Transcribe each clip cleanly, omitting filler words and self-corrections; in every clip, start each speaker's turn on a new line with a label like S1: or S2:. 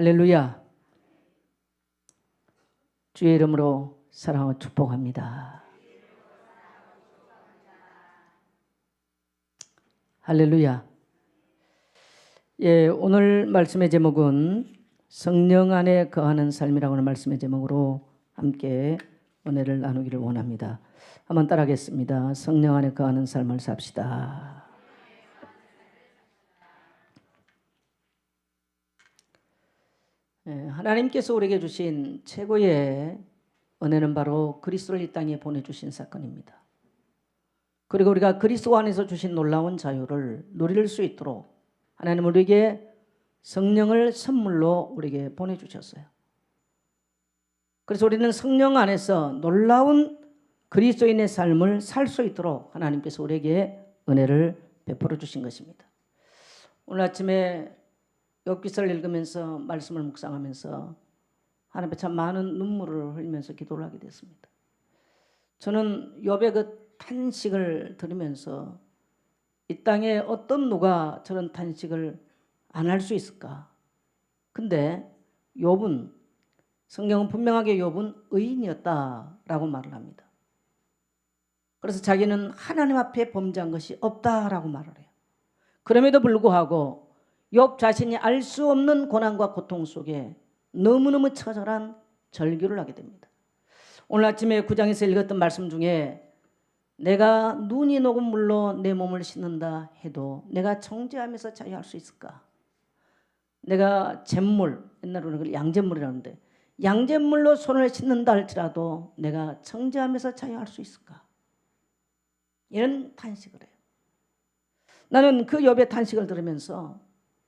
S1: 할렐루야. 주의 이름으로 사랑하고 축복합니다. 할렐루야. 예, 오늘 말씀의 제목은 성령 안에 거하는 삶이라고 하는 말씀의 제목으로 함께 은혜를 나누기를 원합니다. 한번 따라하겠습니다. 성령 안에 거하는 삶을 삽시다. 하나님께서 우리에게 주신 최고의 은혜는 바로 그리스도를 이 땅에 보내주신 사건입니다. 그리고 우리가 그리스도 안에서 주신 놀라운 자유를 누릴 수 있도록 하나님은 우리에게 성령을 선물로 우리에게 보내주셨어요. 그래서 우리는 성령 안에서 놀라운 그리스도인의 삶을 살 수 있도록 하나님께서 우리에게 은혜를 베풀어 주신 것입니다. 오늘 아침에 욥기서를 읽으면서 말씀을 묵상하면서 하나님 앞에 참 많은 눈물을 흘리면서 기도를 하게 됐습니다. 저는 욥의 그 탄식을 들으면서 이 땅에 어떤 누가 저런 탄식을 안 할 수 있을까? 근데 욥은, 성경은 분명하게 욥은 의인이었다라고 말을 합니다. 그래서 자기는 하나님 앞에 범죄한 것이 없다라고 말을 해요. 그럼에도 불구하고 욥 자신이 알 수 없는 고난과 고통 속에 너무너무 처절한 절규를 하게 됩니다. 오늘 아침에 9장에서 읽었던 말씀 중에 내가 눈이 녹은 물로 내 몸을 씻는다 해도 내가 정죄하면서 자유할 수 있을까? 내가 잿물, 옛날에는 그걸 양잿물이라는데 양잿물로 손을 씻는다 할지라도 내가 정죄하면서 자유할 수 있을까? 이런 탄식을 해요. 나는 그 욥의 탄식을 들으면서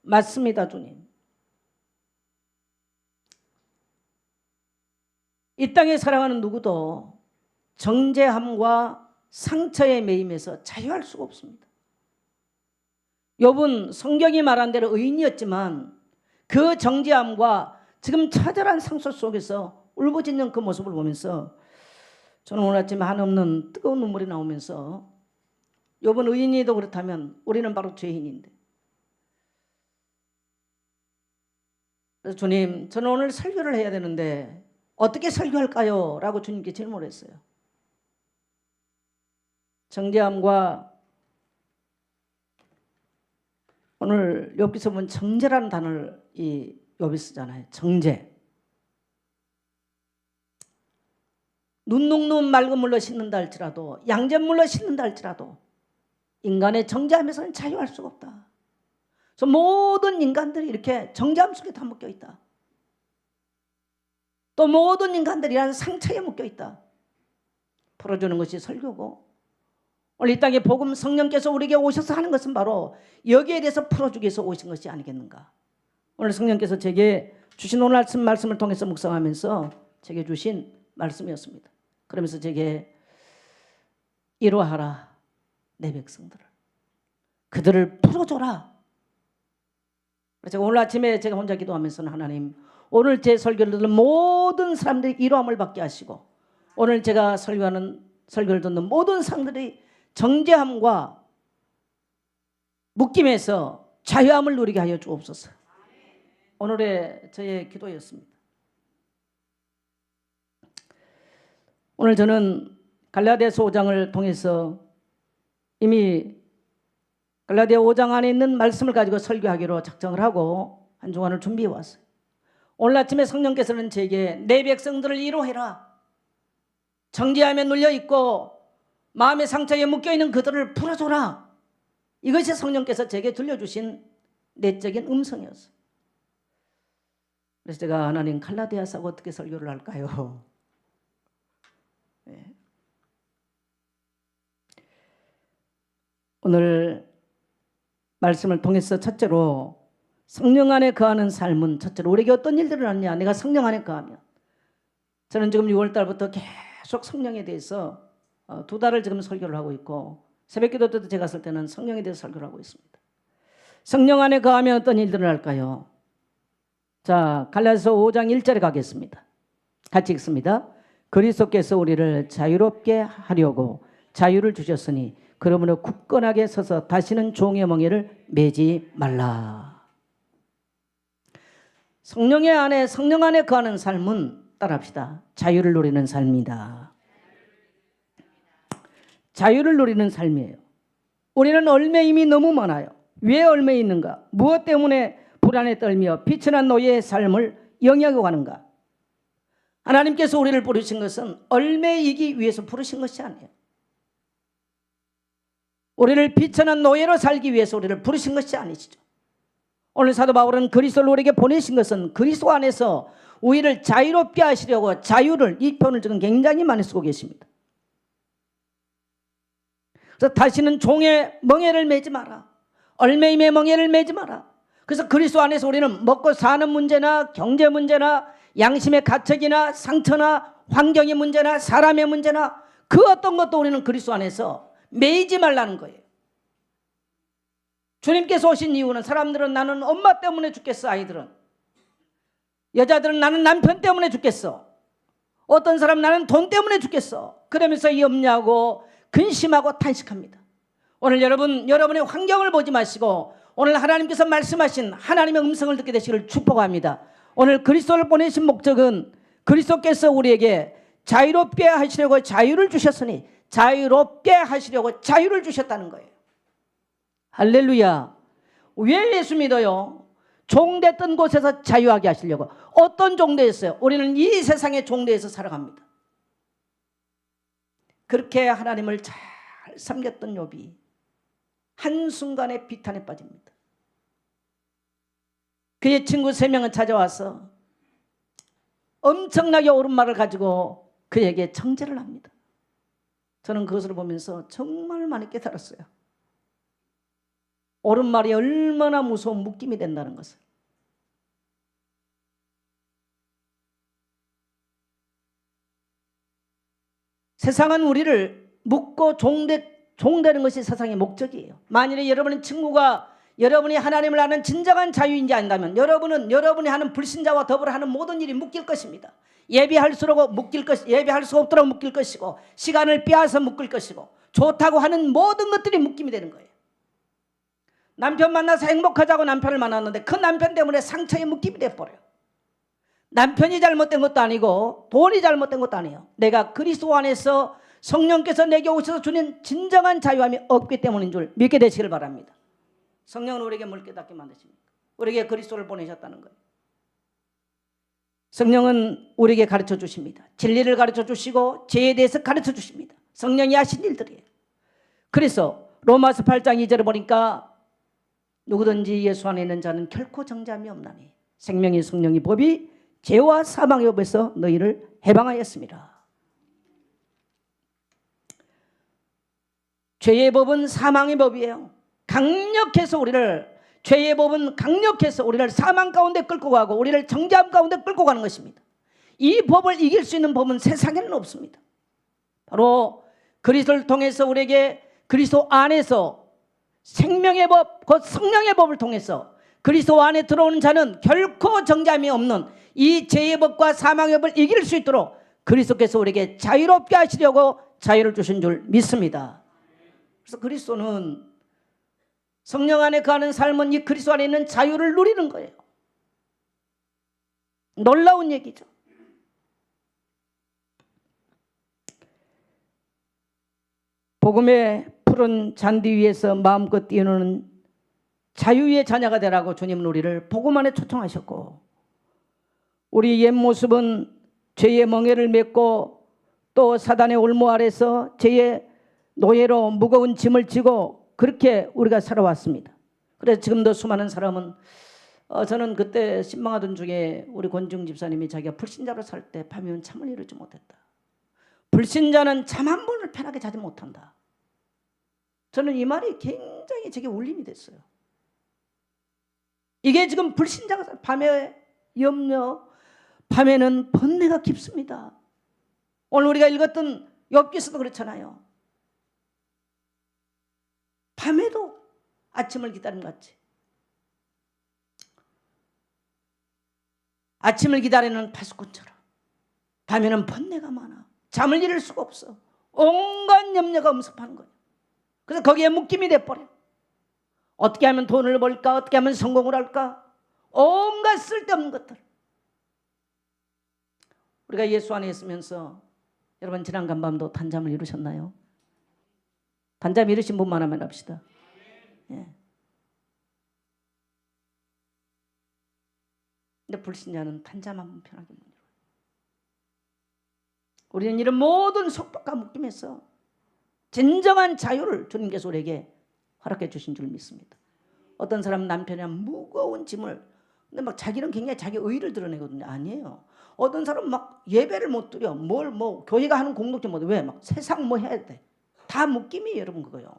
S1: 맞습니다, 주님. 이 땅에 살아가는 누구도 정죄함과 상처에 매임해서 자유할 수가 없습니다. 욥은 성경이 말한 대로 의인이었지만 그 정죄함과 지금 처절한 상처 속에서 울부짖는 그 모습을 보면서 저는 오늘 아침에 한없는 뜨거운 눈물이 나오면서 욥은 의인이도 그렇다면 우리는 바로 죄인인데, 그래서 주님, 저는 오늘 설교를 해야 되는데 어떻게 설교할까요? 라고 주님께 질문을 했어요. 정죄함과, 오늘 욥기서 보면 정죄라는 단어를 이 욥이 쓰잖아요. 정죄. 눈 녹는 맑은 물로 씻는다 할지라도, 양잿물로 씻는다 할지라도 인간의 정죄함에서는 자유할 수가 없다. 그래서 모든 인간들이 이렇게 정죄함 속에 다 묶여 있다. 또 모든 인간들이란 상처에 묶여 있다. 풀어주는 것이 설교고, 오늘 이 땅에 복음 성령께서 우리에게 오셔서 하는 것은 바로 여기에 대해서 풀어주기 위해서 오신 것이 아니겠는가. 오늘 성령께서 제게 주신 오늘 말씀을 통해서 묵상하면서 제게 주신 말씀이었습니다. 그러면서 제게 이루하라 내 백성들을, 그들을 풀어줘라. 제가 오늘 아침에 제가 혼자 기도하면서는 하나님, 오늘 제 설교를 듣는 모든 사람들이 이루함을 받게 하시고, 오늘 제가 설교를 듣는 모든 사람들이 정죄함과 묶임에서 자유함을 누리게 하여 주옵소서. 오늘의 저의 기도였습니다. 오늘 저는 갈라디아서 5장을 통해서 이미 갈라디아 5장 안에 있는 말씀을 가지고 설교하기로 작정을 하고 한 주간을 준비해 왔어요. 오늘 아침에 성령께서는 제게 내 백성들을 이루해라, 정죄함에 눌려있고 마음의 상처에 묶여있는 그들을 풀어줘라, 이것이 성령께서 제게 들려주신 내적인 음성이었어요. 그래서 제가 하나님, 갈라디아서가 어떻게 설교를 할까요? 네. 오늘 말씀을 통해서 첫째로 성령 안에 거하는 삶은, 첫째로 우리에게 어떤 일들을 하느냐. 내가 성령 안에 거하면, 저는 지금 6월 달부터 계속 성령에 대해서 2달을 지금 설교를 하고 있고, 새벽기도 때도 제가 쓸 때는 성령에 대해서 설교를 하고 있습니다. 성령 안에 거하면 어떤 일들을 할까요? 자, 갈라디아서 5장 1절에 가겠습니다. 같이 읽습니다. 그리스도께서 우리를 자유롭게 하려고 자유를 주셨으니 그러므로 굳건하게 서서 다시는 종의 멍에를 매지 말라. 성령 안에 거하는 삶은 따라합시다. 자유를 누리는 삶이다. 자유를 누리는 삶이에요. 우리는 얽매임이 너무 많아요. 왜 얽매여 있는가? 무엇 때문에 불안에 떨며 비천한 노예의 삶을 영위하고 가는가? 하나님께서 우리를 부르신 것은 얽매이기 위해서 부르신 것이 아니에요. 우리를 비천한 노예로 살기 위해서 우리를 부르신 것이 아니시죠. 오늘 사도 바울은 그리스도를 우리에게 보내신 것은 그리스도 안에서 우리를 자유롭게 하시려고 자유를, 이 표현을 지금 굉장히 많이 쓰고 계십니다. 그래서 다시는 종의 멍에를 매지 마라. 얽매임의 멍에를 매지 마라. 그래서 그리스도 안에서 우리는 먹고 사는 문제나 경제 문제나 양심의 가책이나 상처나 환경의 문제나 사람의 문제나 그 어떤 것도 우리는 그리스도 안에서 매이지 말라는 거예요. 주님께서 오신 이유는 사람들은 나는 엄마 때문에 죽겠어. 아이들은 여자들은 나는 남편 때문에 죽겠어. 어떤 사람 나는 돈 때문에 죽겠어. 그러면서 염려하고 근심하고 탄식합니다. 오늘 여러분의 환경을 보지 마시고 오늘 하나님께서 말씀하신 하나님의 음성을 듣게 되시기를 축복합니다. 오늘 그리스도를 보내신 목적은 그리스도께서 우리에게 자유롭게 하시려고 자유를 주셨으니 자유롭게 하시려고 자유를 주셨다는 거예요. 할렐루야. 왜 예수 믿어요? 종됐던 곳에서 자유하게 하시려고. 어떤 종되었어요? 우리는 이 세상의 종되어서 살아갑니다. 그렇게 하나님을 잘 섬겼던 욥이 한순간에 비탄에 빠집니다. 그의 친구 3명은 찾아와서 엄청나게 옳은 말을 가지고 그에게 청제를 합니다. 저는 그것을 보면서 정말 많이 깨달았어요. 옳은 말이 얼마나 무서운 묶임이 된다는 것을. 세상은 우리를 묶고 종되는 것이 세상의 목적이에요. 만일에 여러분의 친구가 여러분이 하나님을 아는 진정한 자유인지 안다면 여러분은 여러분이 하는 불신자와 더불어 하는 모든 일이 묶일 것입니다. 예배할수록 묶일 것, 예배할 수 없도록 묶일 것이고 시간을 빼앗아 묶일 것이고 좋다고 하는 모든 것들이 묶임이 되는 거예요. 남편 만나서 행복하자고 남편을 만났는데 그 남편 때문에 상처에 묶임이 돼버려요. 남편이 잘못된 것도 아니고 돈이 잘못된 것도 아니에요. 내가 그리스도 안에서 성령께서 내게 오셔서 주는 진정한 자유함이 없기 때문인 줄 믿게 되시길 바랍니다. 성령은 우리에게 뭘 깨닫게 만드십니까? 우리에게 그리스도를 보내셨다는 거예요. 성령은 우리에게 가르쳐 주십니다. 진리를 가르쳐 주시고 죄에 대해서 가르쳐 주십니다. 성령이 하신 일들이에요. 그래서 로마서 8장 2절에 보니까 누구든지 예수 안에 있는 자는 결코 정죄함이 없나니 생명의 성령의 법이 죄와 사망의 법에서 너희를 해방하였습니다. 죄의 법은 사망의 법이에요. 강력해서 죄의 법은 강력해서 우리를 사망 가운데 끌고 가고 우리를 정죄함 가운데 끌고 가는 것입니다. 이 법을 이길 수 있는 법은 세상에는 없습니다. 바로 그리스도를 통해서 우리에게 그리스도 안에서 생명의 법, 곧 성령의 법을 통해서 그리스도 안에 들어오는 자는 결코 정죄함이 없는 이 죄의 법과 사망의 법을 이길 수 있도록 그리스도께서 우리에게 자유롭게 하시려고 자유를 주신 줄 믿습니다. 그래서 그리스도는 성령 안에 거하는 삶은 이 그리스도 안에 있는 자유를 누리는 거예요. 놀라운 얘기죠. 복음의 푸른 잔디 위에서 마음껏 뛰어노는 자유의 자녀가 되라고 주님은 우리를 복음 안에 초청하셨고 우리 옛 모습은 죄의 멍에를 맺고 또 사단의 올무 아래서 죄의 노예로 무거운 짐을 지고 그렇게 우리가 살아왔습니다. 그래서 지금도 수많은 사람은 저는 그때 신방하던 중에 우리 권중 집사님이 자기가 불신자로 살 때 밤이면 잠을 이루지 못했다. 불신자는 잠 한 번을 편하게 자지 못한다. 저는 이 말이 굉장히 제게 울림이 됐어요. 이게 지금 불신자가 밤에 염려, 밤에는 번뇌가 깊습니다. 오늘 우리가 읽었던 욥기서도 그렇잖아요. 밤에도 아침을 기다림 같이 아침을 기다리는 파수꾼처럼 밤에는 번뇌가 많아. 잠을 이룰 수가 없어. 온갖 염려가 엄습하는 거예요. 그래서 거기에 묶임이 돼버려. 어떻게 하면 돈을 벌까? 어떻게 하면 성공을 할까? 온갖 쓸데없는 것들. 우리가 예수 안에 있으면서 여러분 지난 간밤도 단잠을 이루셨나요? 단잠 이루신 분만 하면 합시다. 예. 근데 불신자는 단잠 한 번 편하게 못 이루어요. 우리는 이런 모든 속박과 묶임에서 진정한 자유를 주님께서 우리에게 허락해 주신 줄 믿습니다. 어떤 사람은 남편이 무거운 짐을, 근데 막 자기는 굉장히 자기 의의를 드러내거든요. 아니에요. 어떤 사람은 막 예배를 못 드려. 교회가 하는 공동체 못 해. 왜? 막 세상 뭐 해야 돼. 다 묶임이에요, 여러분. 그거요.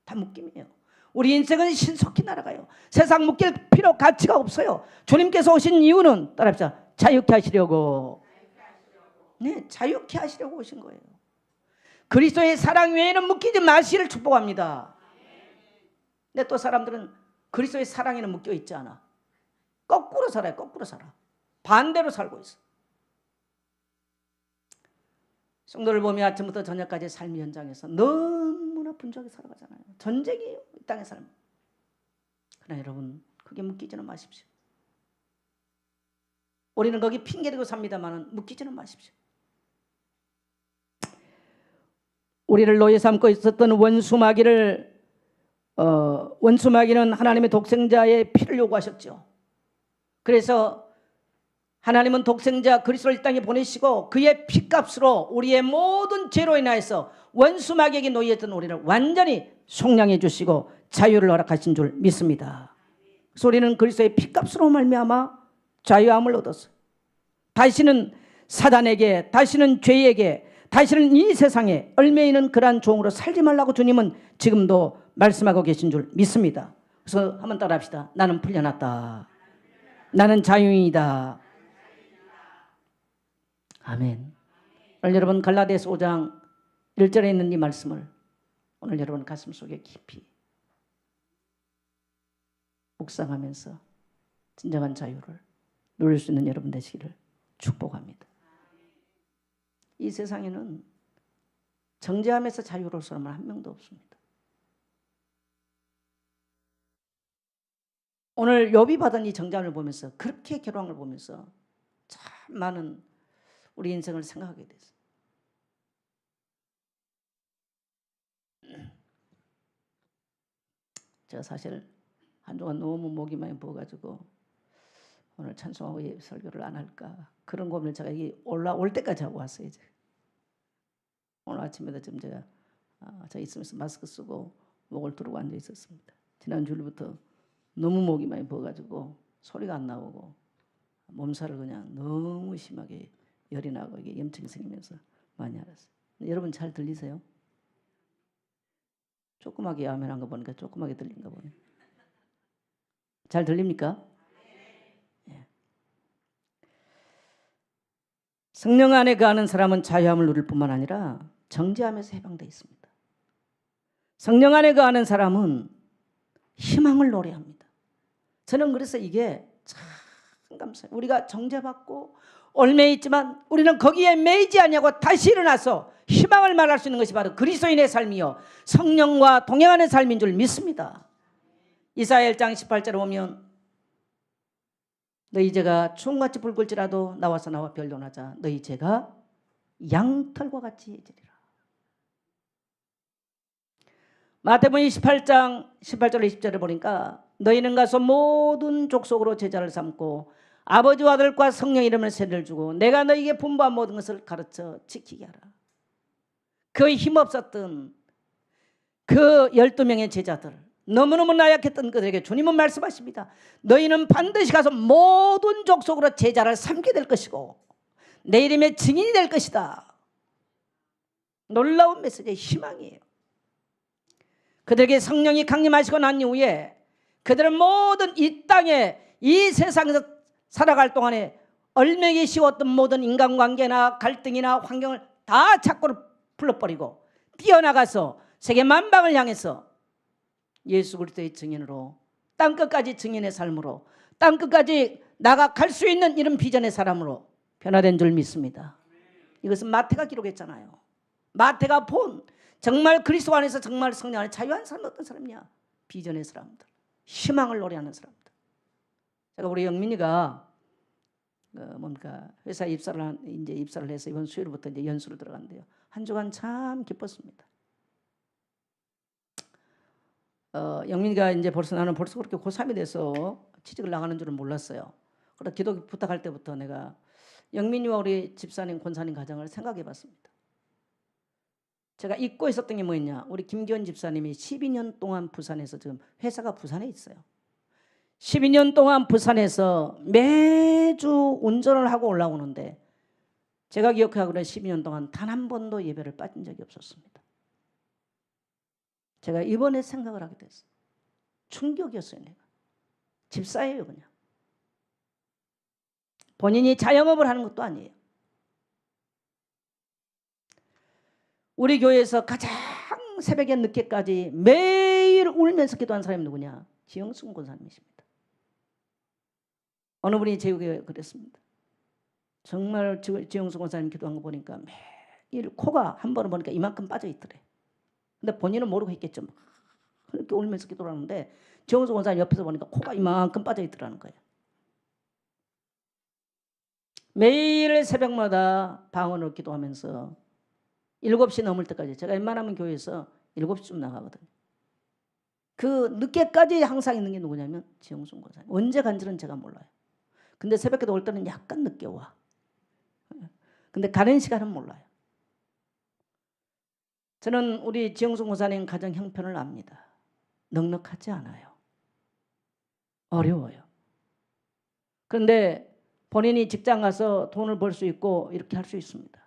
S1: 다 묶임이에요. 우리 인생은 신속히 날아가요. 세상 묶일 필요, 가치가 없어요. 주님께서 오신 이유는 따라합시다. 자유케 하시려고. 네, 자유케 하시려고 오신 거예요. 그리스도의 사랑 외에는 묶이지 마시기를 축복합니다. 근데 또 사람들은 그리스도의 사랑에는 묶여 있지 않아. 거꾸로 살아요. 거꾸로 살아. 반대로 살고 있어. 성도를 보면 아침부터 저녁까지 삶의 현장에서 너무나 분주하게 살아가잖아요. 전쟁이에요, 이 땅의 삶. 그러나 여러분, 그게 묶이지는 마십시오. 우리는 거기 핑계대고 삽니다만 묶이지는 마십시오. 우리를 노예 삼고 있었던 원수마귀는 하나님의 독생자의 피를 요구하셨죠. 그래서 하나님은 독생자 그리스도를 이 땅에 보내시고 그의 피값으로 우리의 모든 죄로 인하여서 원수마귀에게 노예했던 우리를 완전히 속량해 주시고 자유를 허락하신 줄 믿습니다. 그래서 우리는 그리스도의 피값으로 말미암아 자유함을 얻었어요. 다시는 사단에게, 다시는 죄에게, 다시는 이 세상에 얽매이는 그러한 종으로 살지 말라고 주님은 지금도 말씀하고 계신 줄 믿습니다. 그래서 한번 따라합시다. 나는 풀려났다. 나는 자유인이다. 아멘. 오늘 여러분 갈라디아서 5장 1절에 있는 이 말씀을 오늘 여러분 가슴 속에 깊이 묵상하면서 진정한 자유를 누릴 수 있는 여러분 되시기를 축복합니다. 이 세상에는 정죄함에서 자유로울 사람은 한 명도 없습니다. 오늘 욥이 받은 이 정죄함을 보면서, 그렇게 괴로운 걸 보면서 참 많은 우리 인생을 생각하게 됐어요. 제가 사실 한동안 너무 목이 많이 부어가지고 오늘 찬송하고 설교를 안 할까 그런 고민을 제가 올라올 때까지 하고 왔어요. 이제 오늘 아침에도 좀 제가 있으면서 마스크 쓰고 목을 두르고 앉아 있었습니다. 지난주부터 너무 목이 많이 부어가지고 소리가 안 나오고 몸살을 그냥 너무 심하게 열이 나고 이게 염증이 생기면서 많이 알았어요. 여러분 잘 들리세요? 조그맣게 아멘한 거 보니까 조그맣게 들린가 보네. 잘 들립니까? 예. 성령 안에 거하는 사람은 자유함을 누릴 뿐만 아니라 정죄함에서 해방되어 있습니다. 성령 안에 거하는 사람은 희망을 노래합니다. 저는 그래서 이게 참 감사해요. 우리가 정죄받고 얽매여 있지만 우리는 거기에 매이지 않냐고 다시 일어나서 희망을 말할 수 있는 것이 바로 그리스도인의 삶이요 성령과 동행하는 삶인 줄 믿습니다. 이사야 1장 18절에 보면 너희 죄가 총같이 붉을지라도 나와서 나와 변론하자. 너희 죄가 양털과 같이 해지리라. 마태복음 28장 18절 20절을 보니까 너희는 가서 모든 족속으로 제자를 삼고 아버지와 아들과 성령 이름을 세례를 주고 내가 너희에게 분부한 모든 것을 가르쳐 지키게 하라. 그 힘없었던 그 12명의 제자들, 너무너무 나약했던 그들에게 주님은 말씀하십니다. 너희는 반드시 가서 모든 족속으로 제자를 삼게 될 것이고 내 이름의 증인이 될 것이다. 놀라운 메시지의 희망이에요. 그들에게 성령이 강림하시고 난 이후에 그들은 모든 이 땅에 이 세상에서 살아갈 동안에 얽매기 씌웠던 모든 인간관계나 갈등이나 환경을 다 자꾸로 풀어버리고 뛰어나가서 세계 만방을 향해서 예수 그리스도의 증인으로 땅끝까지 증인의 삶으로 땅끝까지 나아갈 수 있는 이런 비전의 사람으로 변화된 줄 믿습니다. 이것은 마태가 기록했잖아요. 마태가 본 정말 그리스도 안에서 정말 성령 안에 자유한 사람은 어떤 사람이냐? 비전의 사람들, 희망을 노래하는 사람들. 제가 우리 영민이가 뭡니까 회사 입사를 해서 이번 수요일부터 이제 연수로 들어간대요. 한 주간 참 기뻤습니다. 영민이가 이제 나는 벌써 그렇게 고3이 돼서 취직을 나가는 줄은 몰랐어요. 그래서 기도 부탁할 때부터 내가 영민이와 우리 집사님, 권사님 가정을 생각해 봤습니다. 제가 잊고 있었던 게 뭐였냐. 우리 김기현 집사님이 12년 동안 부산에서 지금 회사가 부산에 있어요. 12년 동안 부산에서 매주 운전을 하고 올라오는데 제가 기억하기로는 12년 동안 단 한 번도 예배를 빠진 적이 없었습니다. 제가 이번에 생각을 하게 됐어요. 충격이었어요. 내가 집사예요. 그냥 본인이 자영업을 하는 것도 아니에요. 우리 교회에서 가장 새벽에 늦게까지 매일 울면서 기도한 사람이 누구냐? 지영순 권사님이십니다. 어느 분이 제 교회에 그랬습니다. 정말 지영순 권사님 기도한 거 보니까 매일 코가 한 번은 보니까 이만큼 빠져 있더래. 근데 본인은 모르고 했겠죠. 그렇게 울면서 기도를 하는데 지영순 권사님 옆에서 보니까 코가 이만큼 빠져 있더라는 거예요. 매일 새벽마다 방언으로 기도하면서 7시 넘을 때까지, 제가 웬만하면 교회에서 7시쯤 나가거든요. 그 늦게까지 항상 있는 게 누구냐면 지영순 권사님. 언제 간지는 제가 몰라요. 근데 새벽에도 올 때는 약간 늦게 와. 근데 가는 시간은 몰라요. 저는 우리 지영순 권사님 가정 형편을 압니다. 넉넉하지 않아요. 어려워요. 그런데 본인이 직장 가서 돈을 벌 수 있고 이렇게 할 수 있습니다.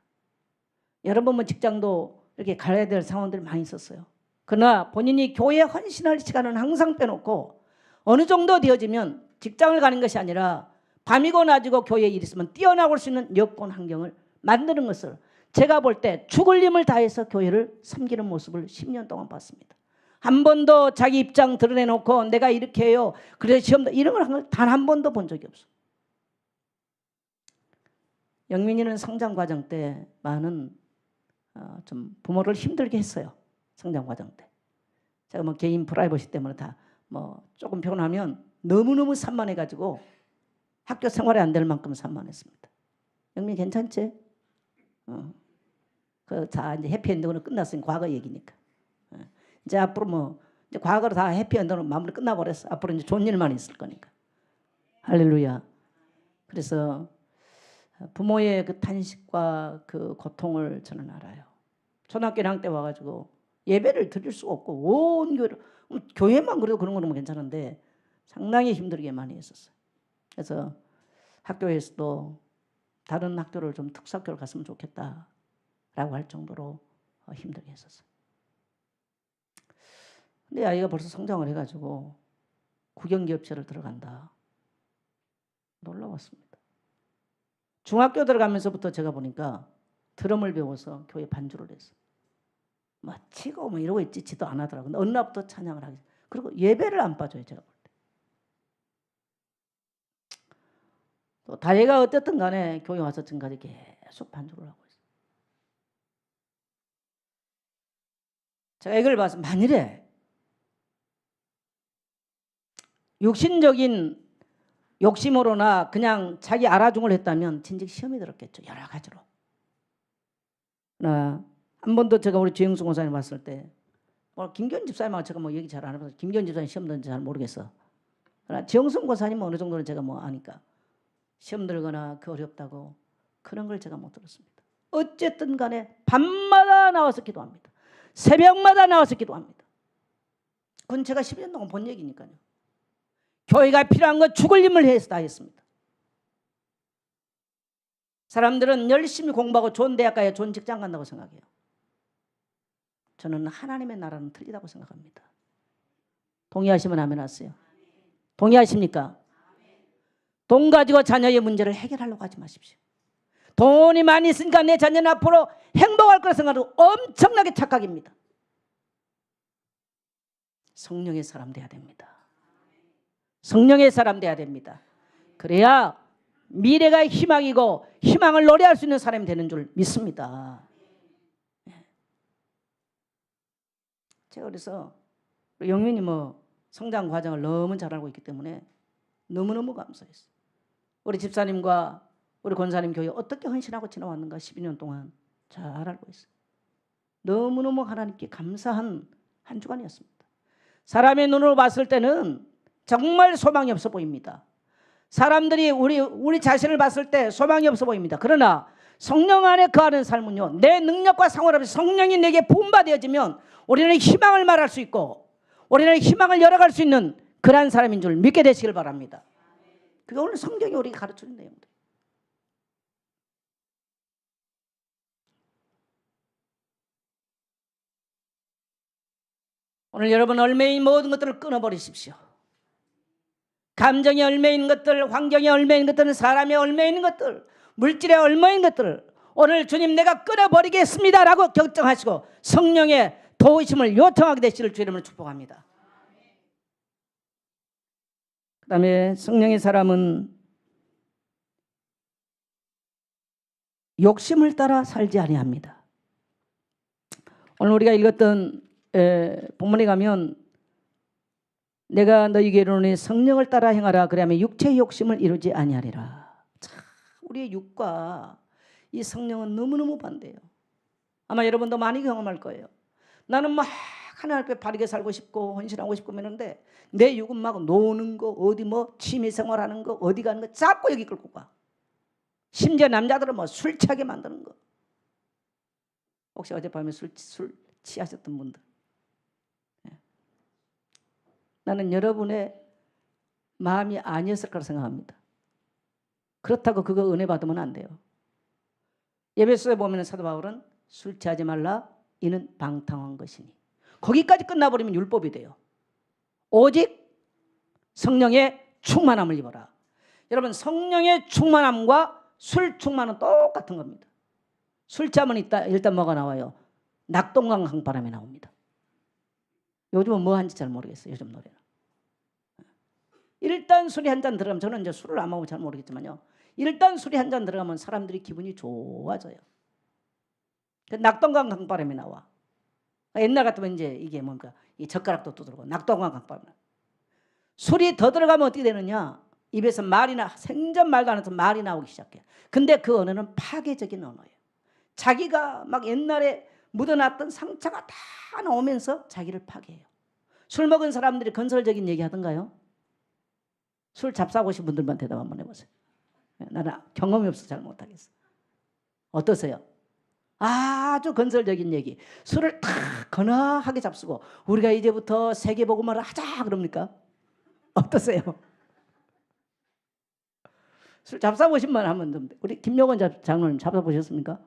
S1: 여러분 뭐 직장도 이렇게 가야 될 상황들이 많이 있었어요. 그러나 본인이 교회에 헌신할 시간은 항상 빼놓고 어느 정도 되어지면 직장을 가는 것이 아니라 밤이고 낮이고 교회에 일 있으면 뛰어나올 수 있는 여건 환경을 만드는 것을 제가 볼 때 죽을 힘을 다해서 교회를 섬기는 모습을 10년 동안 봤습니다. 한 번도 자기 입장 드러내놓고 내가 이렇게 해요. 그래서 시험도 이런 걸 단 한 번도 본 적이 없어. 영민이는 성장 과정 때 많은 좀 부모를 힘들게 했어요. 성장 과정 때. 제가 뭐 개인 프라이버시 때문에 다 뭐 조금 피곤하면 너무너무 산만해가지고 학교 생활이 안 될 만큼 산만했습니다. 영민 괜찮지? 자 이제 해피엔딩으로 끝났으니 과거 얘기니까. 이제 앞으로 뭐 이제 과거로 다 해피엔딩으로 마무리 끝나버렸어. 앞으로 이제 좋은 일만 있을 거니까. 할렐루야. 그래서 부모의 그 탄식과 그 고통을 저는 알아요. 초등학교 1학년 때 와가지고 예배를 드릴 수가 없고 온 교회만 그래도 그런 거는 괜찮은데 상당히 힘들게 많이 했었어요. 그래서 학교에서도 다른 학교를 좀 특수학교를 갔으면 좋겠다라고 할 정도로 힘들게 했었어요. 근데 아이가 벌써 성장을 해가지고 국영기업체를 들어간다. 놀라웠습니다. 중학교 들어가면서부터 제가 보니까 드럼을 배워서 교회 반주를 했어요. 뭐 치고 뭐 이러고 있지 지도 안 하더라고요. 어느 날부터 찬양을 하게. 그리고 예배를 안 빠져요. 제가 볼 때. 또 다혜가 어쨌든 간에 교회 와서 지금까지 계속 반주를 하고 있어요. 제가 이걸 봐서 만일에 육신적인 욕심으로나 그냥 자기 알아중을 했다면 진즉 시험이 들었겠죠. 여러 가지로. 한 번도 제가 우리 주영수 권사님 봤을 때 김기현 집사님하고 제가 뭐 얘기 잘 안 해봐서 김기현 집사님 시험 드는지 잘 모르겠어. 그러나 지영수 권사님은 어느 정도는 제가 뭐 아니까 시험 들거나 그 어렵다고 그런 걸 제가 못 들었습니다. 어쨌든 간에 밤마다 나와서 기도합니다. 새벽마다 나와서 기도합니다. 그건 제가 10년 동안 본 얘기니까요. 교회가 필요한 건 죽을 힘을 해서 다 했습니다. 사람들은 열심히 공부하고 좋은 대학 가야 좋은 직장 간다고 생각해요. 저는 하나님의 나라는 틀리다고 생각합니다. 동의하시면 아멘 하세요. 동의하십니까? 돈 가지고 자녀의 문제를 해결하려고 하지 마십시오. 돈이 많이 있으니까 내 자녀는 앞으로 행복할 거라 생각하고 엄청나게 착각입니다. 성령의 사람 돼야 됩니다. 성령의 사람 돼야 됩니다. 그래야 미래가 희망이고 희망을 노래할 수 있는 사람이 되는 줄 믿습니다. 제가 그래서 영민이 뭐 성장 과정을 너무 잘 알고 있기 때문에 너무너무 감사했어요. 우리 집사님과 우리 권사님 교회 어떻게 헌신하고 지나왔는가 12년 동안 잘 알고 있어요. 너무너무 하나님께 감사한 한 주간이었습니다. 사람의 눈으로 봤을 때는 정말 소망이 없어 보입니다. 사람들이 우리 자신을 봤을 때 소망이 없어 보입니다. 그러나 성령 안에 거하는 삶은요, 내 능력과 상관없이 성령이 내게 부음받아지면 우리는 희망을 말할 수 있고 우리는 희망을 열어갈 수 있는 그러한 사람인 줄 믿게 되시길 바랍니다. 그게 오늘 성경이 우리에게 가르치는 내용들. 오늘 여러분 얽매인 모든 것들을 끊어버리십시오. 감정에 얽매인 것들, 환경에 얽매인 것들, 사람에 얽매인 것들, 물질에 얽매인 것들을 오늘 주님 내가 끊어버리겠습니다 라고 결정하시고 성령의 도우심을 요청하게 되시를 주 이름으로 축복합니다. 그 다음에 성령의 사람은 욕심을 따라 살지 아니합니다. 오늘 우리가 읽었던 본문에 가면 내가 너희에게 이르노니 성령을 따라 행하라 그러면 육체의 욕심을 이루지 아니하리라. 참, 우리의 육과 이 성령은 너무너무 반대예요. 아마 여러분도 많이 경험할 거예요. 나는 막 하나님 앞에 바르게 살고 싶고 헌신하고 싶고 그러는데 내 육은 막 노는 거, 어디 뭐 취미생활하는 거, 어디 가는 거 자꾸 여기 끌고 가. 심지어 남자들은 뭐 술 취하게 만드는 거. 혹시 어젯밤에 술 취하셨던 분들, 나는 여러분의 마음이 아니었을 거라 생각합니다. 그렇다고 그거 은혜 받으면 안 돼요. 에베소에 보면 사도 바울은 술 취하지 말라 이는 방탕한 것이니, 거기까지 끝나버리면 율법이 돼요. 오직 성령의 충만함을 입어라. 여러분 성령의 충만함과 술 충만은 똑같은 겁니다. 술 취하면 일단 뭐가 나와요? 낙동강 강바람이 나옵니다. 요즘은 뭐 하는지 잘 모르겠어요. 요즘 노래는. 일단 술이 한 잔 들어가면, 저는 이제 술을 안 먹으면 잘 모르겠지만요, 일단 술이 한 잔 들어가면 사람들이 기분이 좋아져요. 낙동강 강바람이 나와. 옛날 같으면 이제 이게 뭔가 이 젓가락도 두드리고 낙동강 강바람. 술이 더 들어가면 어떻게 되느냐? 입에서 생전 말도 안 해서 말이 나오기 시작해요. 근데 그 언어는 파괴적인 언어예요. 자기가 막 옛날에 묻어놨던 상처가 다 나오면서 자기를 파괴해요. 술 먹은 사람들이 건설적인 얘기 하던가요? 술 잡사오신 분들만 대답 한번 해보세요. 나는 경험이 없어서 잘 못하겠어. 어떠세요? 아주 건설적인 얘기. 술을 탁 건하게 잡수고 우리가 이제부터 세계복음을 하자 그럽니까? 어떠세요? 술 잡사보신 만 하면 좀, 우리 김용원 장로님 잡사보셨습니까?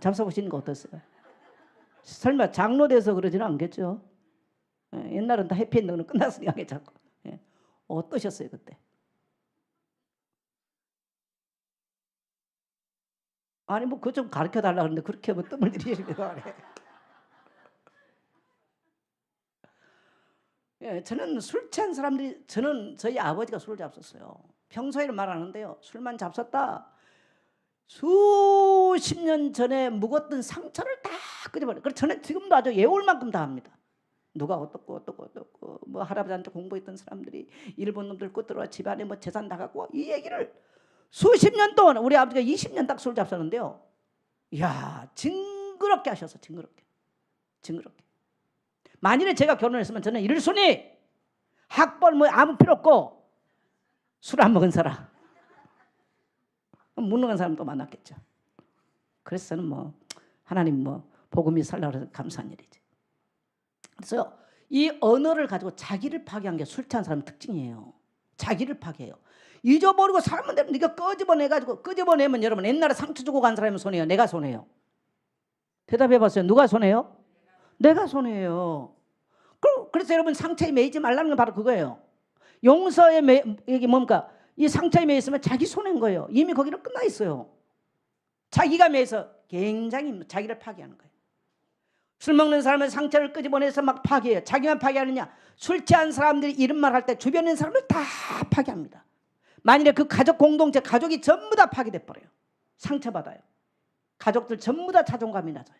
S1: 잡사보시는 거 어떠세요? 설마 장로 돼서 그러지는 않겠죠? 옛날은 다 해피엔딩으로 끝났으니까 자꾸. 어떠셨어요 그때? 아니 뭐 그거 좀 가르쳐 달라 그러는데 그렇게 뭐 뜸을 들이시기도 하네. 저는 술 취한 사람들이, 저희 아버지가 술을 잡섰어요. 평소에는 말 안 하는데요, 술만 잡섰다 수십 년 전에 묵었던 상처를 다 끄집어내요. 그래서 저는 지금도 아주 예올 만큼 다 합니다. 누가 어떻고 뭐 할아버지한테 공부했던 사람들이 일본 놈들 끄들어와 집안에 뭐 재산 다 갖고 이 얘기를 수십 년 동안, 우리 아버지가 20년 딱 술 잡섰는데요, 이야 징그럽게 하셔서 징그럽게. 만일에 제가 결혼했으면 저는 일순위 학벌 뭐 아무 필요 없고 술 안 먹은 사람, 묵는 사람 또 만났겠죠. 그래서 저는 뭐 하나님 뭐 복음이 살라고 해서 감사한 일이지. 그래서 이 언어를 가지고 자기를 파괴한 게 술 취한 사람 특징이에요. 자기를 파괴해요. 잊어버리고 살면 되는, 네가 끄집어내가지고, 끄집어내면 여러분 옛날에 상처 주고 간 사람이 손해요? 내가 손해요? 대답해봤어요. 누가 손해요? 내가 손해요. 그래서 여러분 상처에 매이지 말라는 건 바로 그거예요. 용서에 이게 뭡니까? 이 상처에 매였으면 자기 손해인 거예요. 이미 거기는 끝나 있어요. 자기가 매여서 굉장히 자기를 파괴하는 거예요. 술 먹는 사람은 상처를 끄집어내서 막 파괴해요. 자기만 파괴하느냐? 술 취한 사람들이 이런 말 할 때 주변에 있는 사람들 다 파괴합니다. 만일에 그 가족 공동체, 가족이 전부 다 파괴돼 버려요. 상처받아요. 가족들 전부 다 자존감이 낮아요.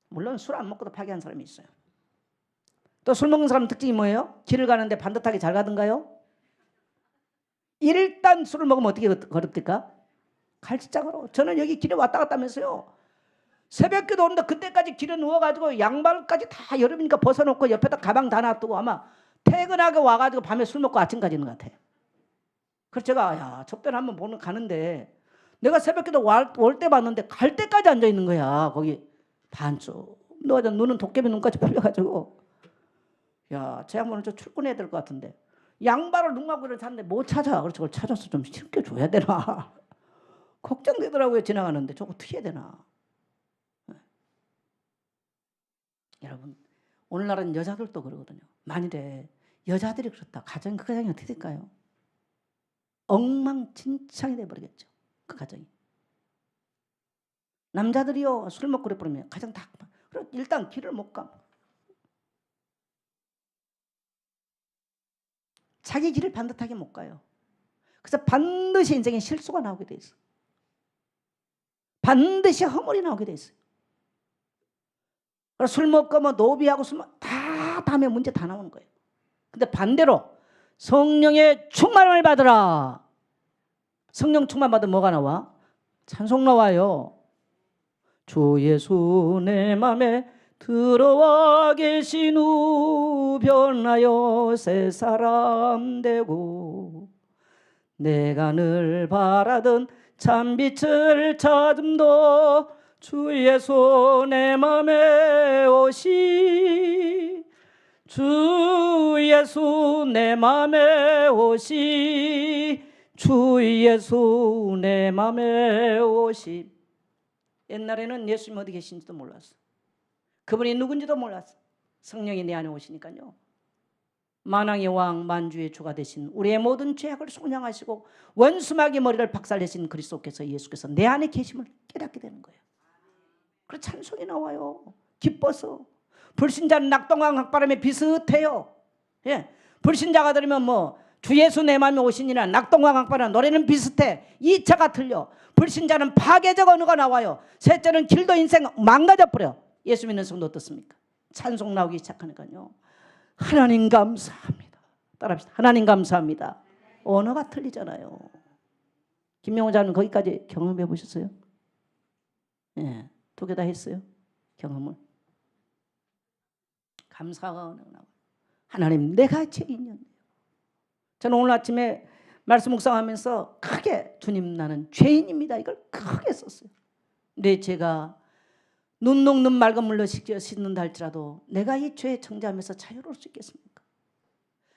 S1: 물론 술 안 먹고도 파괴한 사람이 있어요. 또 술 먹는 사람 특징이 뭐예요? 길을 가는데 반듯하게 잘 가던가요? 일단 술을 먹으면 어떻게 거듭될까? 갈치장으로. 저는 여기 길에 왔다 갔다 하면서요, 새벽기도 오는데 그때까지 길에 누워가지고 양말까지 다 여름이니까 벗어놓고 옆에다 가방 다 놔두고 아마 퇴근하고 와가지고 밤에 술 먹고 아침까지 있는 것 같아. 그래서 제가 야, 접대를 한번 보는 가는데 내가 새벽기도 올 때 봤는데 갈 때까지 앉아 있는 거야. 거기 반쪽 누워서 눈은 도깨비 눈까지 풀려가지고, 야, 제 양반은 저 출근해야 될 것 같은데 양말을 눈감고를 샀는데 못 찾아. 그래서 그걸 찾아서 좀 신겨줘야 되나 걱정되더라고요. 지나가는데 저거 어떻게 해야 되나. 여러분, 오늘날은 여자들도 그러거든요. 만일에 여자들이 그렇다, 그 가정이 어떻게 될까요? 엉망진창이 돼버리겠죠. 그 가정이. 남자들이요, 술 먹고 그래 버리면 가정 다 일단 길을 못 가. 자기 길을 반듯하게 못 가요. 그래서 반드시 인생에 실수가 나오게 돼 있어. 반드시 허물이 나오게 돼 있어요. 술 먹고 뭐 노비하고 술 먹고 다 다음에 문제 다 나오는 거예요. 근데 반대로 성령의 충만을 받으라. 성령 충만 받으면 뭐가 나와? 찬송 나와요. 주 예수 내 맘에 들어와 계신 후 변하여 새 사람 되고, 내가 늘 바라던 참빛을 찾음도 주 예수 내 맘에 오시. 주 예수 내 맘에 오시. 주 예수 내 맘에 오시. 옛날에는 예수님 어디 계신지도 몰랐어. 그분이 누군지도 몰랐어. 성령이 내 안에 오시니까요, 만왕의 왕 만주의 주가 되신 우리의 모든 죄악을 속량하시고 원수마귀 머리를 박살내신 그리스도께서, 예수께서 내 안에 계심을 깨닫게 되는 거예요. 그래서 찬송이 나와요. 기뻐서. 불신자는 낙동강 학바람에 비슷해요. 예, 불신자가 들으면 뭐 주 예수 내 맘에 오시니라 낙동강 학바람 노래는 비슷해. 2차가 틀려. 불신자는 파괴적 언어가 나와요. 셋째는 길도 인생 망가져버려. 예수 믿는 성도 어떻습니까? 찬송 나오기 시작하니까요, 하나님 감사합니다. 따라합시다. 하나님 감사합니다. 언어가 틀리잖아요. 김명호 자는 거기까지 경험해 보셨어요? 예, 2개 다 했어요. 경험을. 감사가 언어가 나와요. 하나님, 내가 죄인이었네요. 저는 오늘 아침에 말씀 묵상하면서 크게 주님 나는 죄인입니다, 이걸 크게 썼어요. 내 죄가 눈 녹는 맑은 물로 씻는다 할지라도 내가 이 죄에 정죄하면서 자유로울 수 있겠습니까?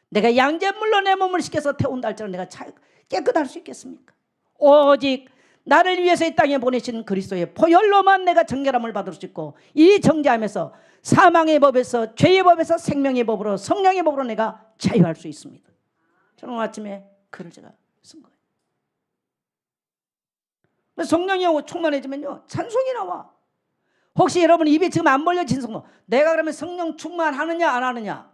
S1: 내가 양잿물로 내 몸을 씻겨서 태운다 할지라도 내가 깨끗할 수 있겠습니까? 오직 나를 위해서 이 땅에 보내신 그리스도의 보혈로만 내가 정결함을 받을 수 있고, 이 정죄하면서 사망의 법에서, 죄의 법에서 생명의 법으로, 성령의 법으로 내가 자유할 수 있습니다. 저는 오늘 아침에 글을 제가 쓴 거예요. 성령이 충만해지면요, 찬송이 나와. 혹시 여러분 입이 지금 안 벌려진 성도, 내가 그러면 성령 충만하느냐 안 하느냐?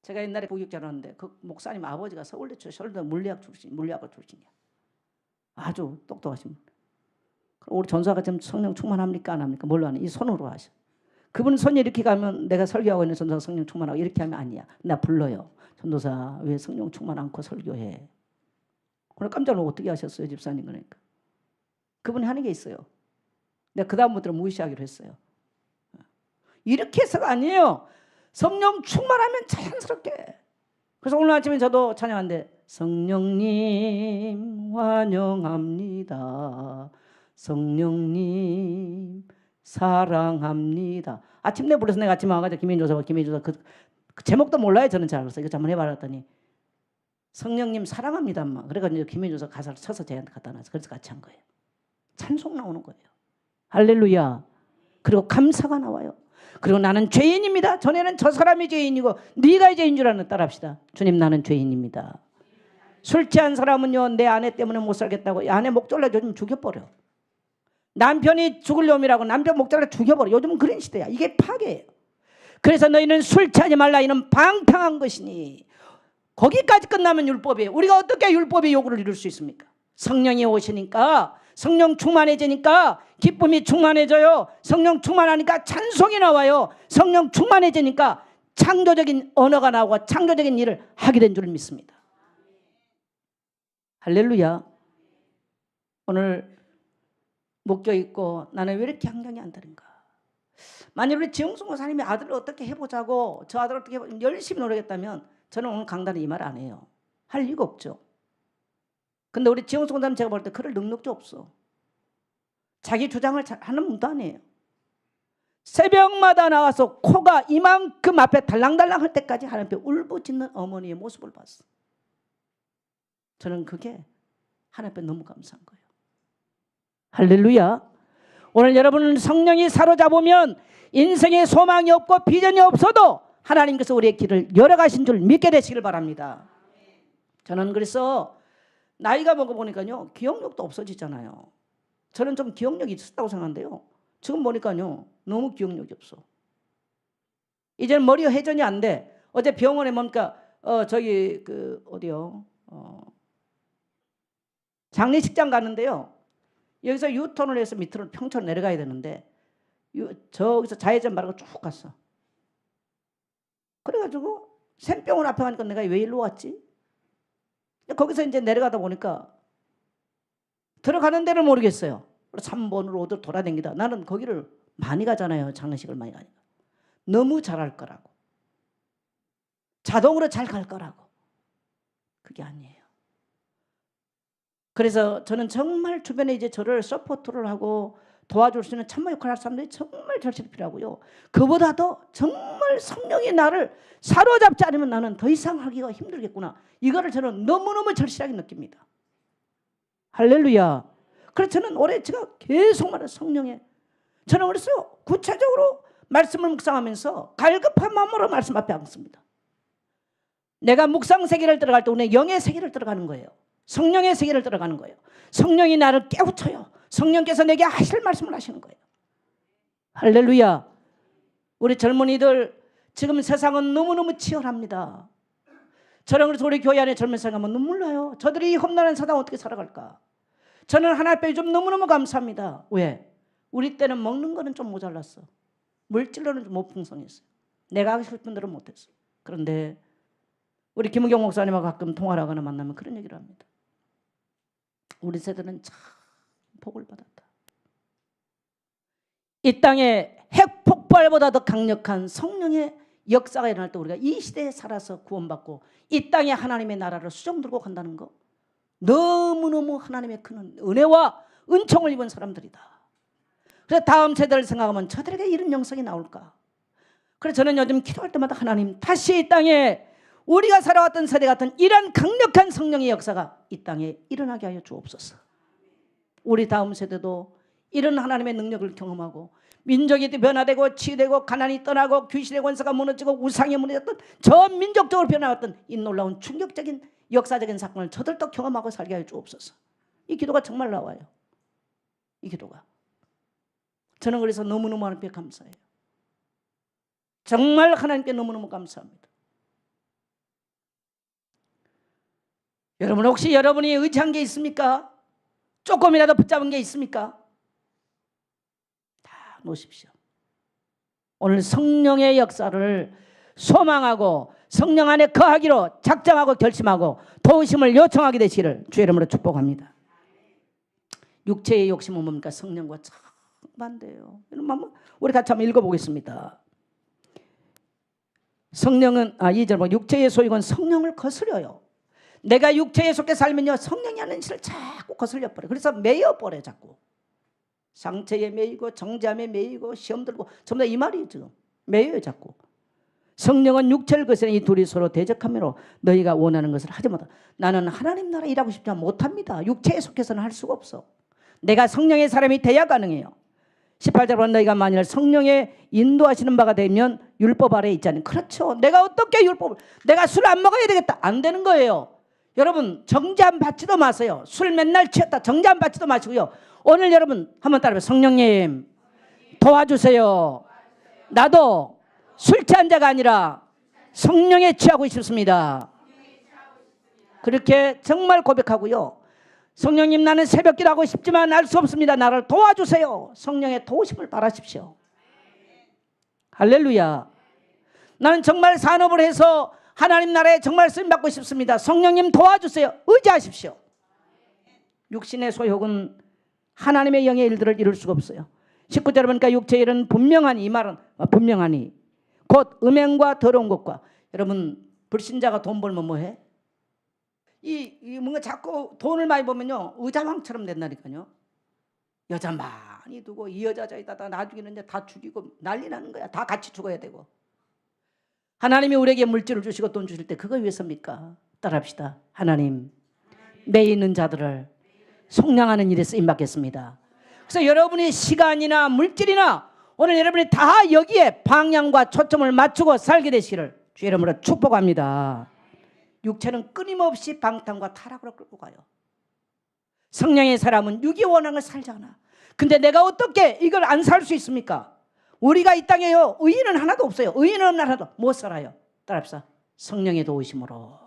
S1: 제가 옛날에 부교육자를 하는데 그 목사님 아버지가 서울대 출신, 물리학과 출신이야. 아주 똑똑하신 분. 우리 전사가 지금 성령 충만합니까 안 합니까? 뭘로 하냐? 이 손으로 하셔. 그분 손이 이렇게 가면 내가 설교하고 있는 전도사 성령 충만하고, 이렇게 하면 아니야. 나 불러요. 전도사 왜 성령 충만 않고 설교해? 오늘 깜짝 놀고 어떻게 하셨어요, 집사님? 그러니까 그분이 하는 게 있어요. 내가 그 다음부터는 무시하기로 했어요. 이렇게 해서가 아니에요. 성령 충만하면 자연스럽게. 그래서 오늘 아침에 저도 찬양하는데, 성령님 환영합니다. 성령님 사랑합니다. 아침 내 불러서 내가 아침에 와가지고 김혜조사 그 제목도 몰라요. 저는 잘. 그래서 이거 한번 해봤더니 성령님 사랑합니다. 엄마. 그래가지고 김혜조사 가사를 쳐서 제한테 갖다 놨어. 그래서 같이 한 거예요. 찬송 나오는 거예요. 할렐루야. 그리고 감사가 나와요. 그리고 나는 죄인입니다. 전에는 저 사람이 죄인이고 네가 죄인 줄 아는. 따라합시다. 주님, 나는 죄인입니다. 술 취한 사람은요, 내 아내 때문에 못 살겠다고 아내 목 잘라 요즘 죽여버려. 남편이 죽을 놈이라고 남편 목 잘라 죽여버려. 요즘은 그런 시대야. 이게 파괴예요. 그래서 너희는 술 취하지 말라. 이는 방탕한 것이니. 거기까지 끝나면 율법이에요. 우리가 어떻게 율법의 요구를 이룰 수 있습니까? 성령이 오시니까, 성령 충만해지니까 기쁨이 충만해져요. 성령 충만하니까 찬송이 나와요. 성령 충만해지니까 창조적인 언어가 나오고 창조적인 일을 하게 된 줄 믿습니다. 할렐루야. 오늘 묶여 있고 나는 왜 이렇게 환경이 안 되는가? 만약 우리 지영수 목사님이 아들을 어떻게 해보자고 저 아들을 어떻게 열심히 노력했다면 저는 오늘 강단에 이 말 안 해요. 할 이유가 없죠. 근데 우리 지영수 목사님 제가 볼 때 그럴 능력도 없어. 자기 주장을 하는 분도 아니에요. 새벽마다 나와서 코가 이만큼 앞에 달랑달랑 할 때까지 하나님 앞에 울부짖는 어머니의 모습을 봤어. 저는 그게 하나님 앞에 너무 감사한 거예요. 할렐루야. 오늘 여러분은 성령이 사로잡으면 인생에 소망이 없고 비전이 없어도 하나님께서 우리의 길을 열어가신 줄 믿게 되시길 바랍니다. 저는 그래서 나이가 먹어보니까요 기억력도 없어지잖아요. 저는 좀 기억력이 있었다고 생각하는데요 지금 보니까요 너무 기억력이 없어. 이제는 머리가 회전이 안 돼. 어제 병원에 뭡니까 저기 어디요 장례식장 갔는데요. 여기서 유턴을 해서 밑으로 평촌 내려가야 되는데 저기서 좌회전 바르고 쭉 갔어. 그래가지고 샘병원 앞에 가니까 내가 왜 일로 왔지? 거기서 이제 내려가다 보니까 들어가는 데를 모르겠어요. 3번으로 어디로 돌아다니다. 나는 거기를 많이 가잖아요. 장례식을 많이 가니까. 너무 잘할 거라고. 자동으로 잘 갈 거라고. 그게 아니에요. 그래서 저는 정말 주변에 이제 저를 서포트를 하고 도와줄 수 있는 참모 역할을 할 사람들이 정말 절실히 필요하고요. 그보다도 정말 성령이 나를 사로잡지 않으면 나는 더 이상 하기가 힘들겠구나. 이거를 저는 너무너무 절실하게 느낍니다. 할렐루야. 그래서 저는 올해 제가 계속 말해요. 성령에. 저는 그래서 구체적으로 말씀을 묵상하면서 갈급한 마음으로 말씀 앞에 앉습니다. 내가 묵상 세계를 들어갈 때 오늘 영의 세계를 들어가는 거예요. 성령의 세계를 들어가는 거예요. 성령이 나를 깨우쳐요. 성령께서 내게 하실 말씀을 하시는 거예요. 할렐루야. 우리 젊은이들 지금 세상은 너무너무 치열합니다. 저는 그래서 우리 교회 안에 젊은 사람 가면 눈물 나요. 저들이 이 험난한 세상 어떻게 살아갈까? 저는 하나님 앞에 좀 너무너무 감사합니다. 왜? 우리 때는 먹는 거는 좀 모자랐어. 물질로는 좀 못 풍성했어요. 내가 하고 싶은 대로 못했어. 그런데 우리 김은경 목사님하고 가끔 통화를 하거나 만나면 그런 얘기를 합니다. 우리 세대는 참 복을 받았다. 이 땅에 핵폭발보다 더 강력한 성령의 역사가 일어날 때 우리가 이 시대에 살아서 구원받고 이 땅에 하나님의 나라를 수정 들고 간다는 거 너무너무 하나님의 큰 은혜와 은총을 입은 사람들이다. 그래서 다음 세대를 생각하면 저들에게 이런 영성이 나올까? 그래서 저는 요즘 기도할 때마다 하나님 다시 이 땅에 우리가 살아왔던 세대 같은 이런 강력한 성령의 역사가 이 땅에 일어나게 하여 주옵소서. 우리 다음 세대도 이런 하나님의 능력을 경험하고 민족이 변화되고 치유되고 가난이 떠나고 귀신의 권세가 무너지고 우상이 무너졌던 전 민족적으로 변화했던 이 놀라운 충격적인 역사적인 사건을 저들도 경험하고 살게 하여 주옵소서. 이 기도가 정말 나와요. 이 기도가. 저는 그래서 너무너무 하나님께 감사해요. 정말 하나님께 너무너무 감사합니다. 여러분 혹시 여러분이 의지한 게 있습니까? 조금이라도 붙잡은 게 있습니까? 다 놓으십시오. 오늘 성령의 역사를 소망하고 성령 안에 거하기로 작정하고 결심하고 도우심을 요청하게 되시기를 주의 이름으로 축복합니다. 육체의 욕심은 뭡니까? 성령과 참 반대예요. 우리 같이 한번 읽어보겠습니다. 성령은 2절 육체의 소욕은 성령을 거스려요. 내가 육체에 속해 살면요 성령이 하는 짓을 자꾸 거슬려 버려. 그래서 매여 버려. 자꾸 상처에 매이고 정죄함에 매이고 시험 들고 전부 다 이 말이에요. 지금 매여요. 자꾸 성령은 육체를 거스르니 이 둘이 서로 대적하므로 너희가 원하는 것을 하지 못한다. 나는 하나님 나라 일하고 싶지만 못합니다. 육체에 속해서는 할 수가 없어. 내가 성령의 사람이 돼야 가능해요. 18절은 너희가 만일 성령의 인도하시는 바가 되면 율법 아래에 있지 않니? 그렇죠. 내가 어떻게 율법을 내가 술 안 먹어야 되겠다. 안 되는 거예요. 여러분 정죄함 받지도 마세요. 술 맨날 취했다. 정죄함 받지도 마시고요. 오늘 여러분 한번 따라해요. 성령님 도와주세요. 나도 술 취한 자가 아니라 성령에 취하고 싶습니다. 그렇게 정말 고백하고요. 성령님 나는 새벽기도 하고 싶지만 알 수 없습니다. 나를 도와주세요. 성령의 도우심을 바라십시오. 할렐루야. 나는 정말 산업을 해서 하나님 나라에 정말 쓰임받고 싶습니다. 성령님 도와주세요. 의지하십시오. 육신의 소욕은 하나님의 영의 일들을 이룰 수가 없어요. 19절 보니까 육체의 일은 분명하니, 이 말은 분명하니 곧 음행과 더러운 것과. 여러분 불신자가 돈 벌면 뭐해? 이 뭔가 자꾸 돈을 많이 벌면요 의자왕처럼 된다니까요. 여자 많이 두고 이 여자 저기다 나중에는 이제 다 죽이고 난리 나는 거야. 다 같이 죽어야 되고. 하나님이 우리에게 물질을 주시고 돈 주실 때 그거 위해서입니까? 따라합시다. 하나님 매 있는 자들을 속량하는 일에 쓰임받겠습니다. 그래서 여러분이 시간이나 물질이나 오늘 여러분이 다 여기에 방향과 초점을 맞추고 살게 되시기를 주의 이름으로 축복합니다. 육체는 끊임없이 방탕과 타락으로 끌고 가요. 성령의 사람은 육이 원하는 걸 살잖아. 근데 내가 어떻게 이걸 안 살 수 있습니까? 우리가 이 땅에요 의인은 하나도 없어요. 의인은 하나도 못 살아요. 따라합시다. 성령의 도우심으로.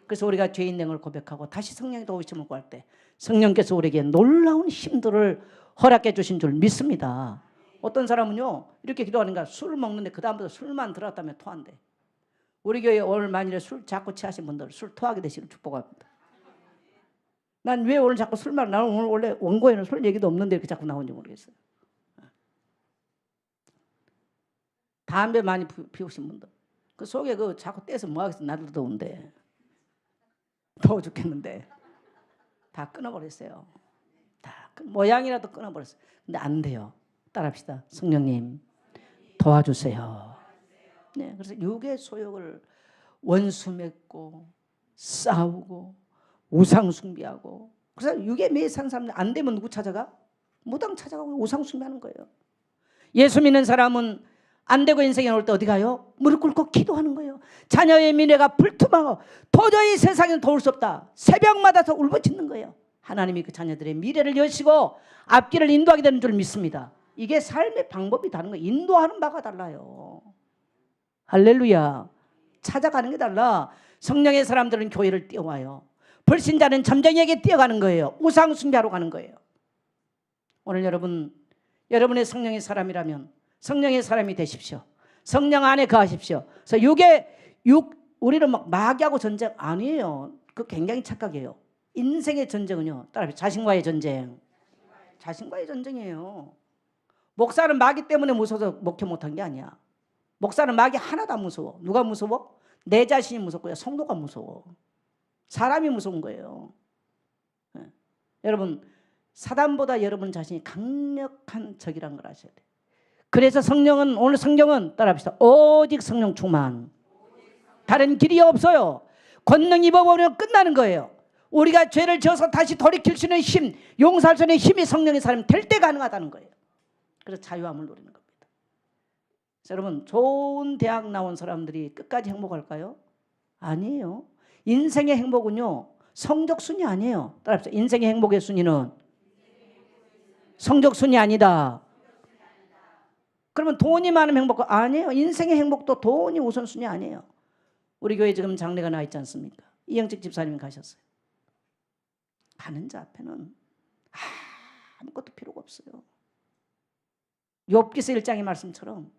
S1: 그래서 우리가 죄인 된 걸 고백하고 다시 성령의 도우심을 구할 때 성령께서 우리에게 놀라운 힘들을 허락해 주신 줄 믿습니다. 어떤 사람은요 이렇게 기도하는가 술 먹는데 그 다음부터 술만 들어갔다면 토한대. 우리 교회 오늘 만일에 술 자꾸 취하신 분들 술 토하게 되시는 축복합니다. 난 왜 오늘 자꾸 술만, 나는 오늘 원래 원고에는 술 얘기도 없는데 이렇게 자꾸 나오는지 모르겠어요. 담배 많이 피우신 분들 그 속에 그 자꾸 떼서 뭐 하겠어. 나도 더운데 더워 죽겠는데 다 끊어버렸어요. 다 모양이라도 끊어버렸어요. 근데 안 돼요. 따라합시다. 성령님 도와주세요. 네, 그래서 육의 소욕을 원수 맺고 싸우고 우상 숭배하고. 그래서 육에 매여 사는 사람들 안 되면 누구 찾아가? 무당 찾아가고 우상 숭배하는 거예요. 예수 믿는 사람은 안 되고 인생에 올 때 어디 가요? 무릎 꿇고 기도하는 거예요. 자녀의 미래가 불투명하고 도저히 세상에는 도울 수 없다. 새벽마다 더 울부짖는 거예요. 하나님이 그 자녀들의 미래를 여시고 앞길을 인도하게 되는 줄 믿습니다. 이게 삶의 방법이 다른 거예요. 인도하는 바가 달라요. 할렐루야. 찾아가는 게 달라. 성령의 사람들은 교회를 뛰어와요. 불신자는 점쟁이에게 뛰어가는 거예요. 우상 숭배하러 가는 거예요. 오늘 여러분의 성령의 사람이라면 성령의 사람이 되십시오. 성령 안에 거하십시오. 그래서 우리는 막 마귀하고 전쟁 아니에요. 그 굉장히 착각이에요. 인생의 전쟁은요. 따라합시다. 자신과의 전쟁. 자신과의 전쟁이에요. 목사는 마귀 때문에 무서워서 목회 못한 게 아니야. 목사는 마귀 하나도 안 무서워. 누가 무서워? 내 자신이 무섭고요. 성도가 무서워. 사람이 무서운 거예요. 네. 여러분 사단보다 여러분 자신이 강력한 적이란 걸 아셔야 돼요. 그래서 오늘 성경은 따라합시다. 오직 성령 충만. 다른 길이 없어요. 권능 입어보면 끝나는 거예요. 우리가 죄를 지어서 다시 돌이킬 수 있는 힘, 용서할 수 있는 힘이 성령의 사람이 될 때 가능하다는 거예요. 그래서 자유함을 누리는 겁니다. 여러분 좋은 대학 나온 사람들이 끝까지 행복할까요? 아니에요. 인생의 행복은요 성적 순위 아니에요. 따라합시다. 인생의 행복의 순위는 성적 순위 아니다. 그러면 돈이 많으면 행복 아니에요. 인생의 행복도 돈이 우선순위 아니에요. 우리 교회 지금 장례가 나 있지 않습니까? 이영직 집사님이 가셨어요. 가는 자 앞에는 아무것도 필요가 없어요. 욥기서 1장의 말씀처럼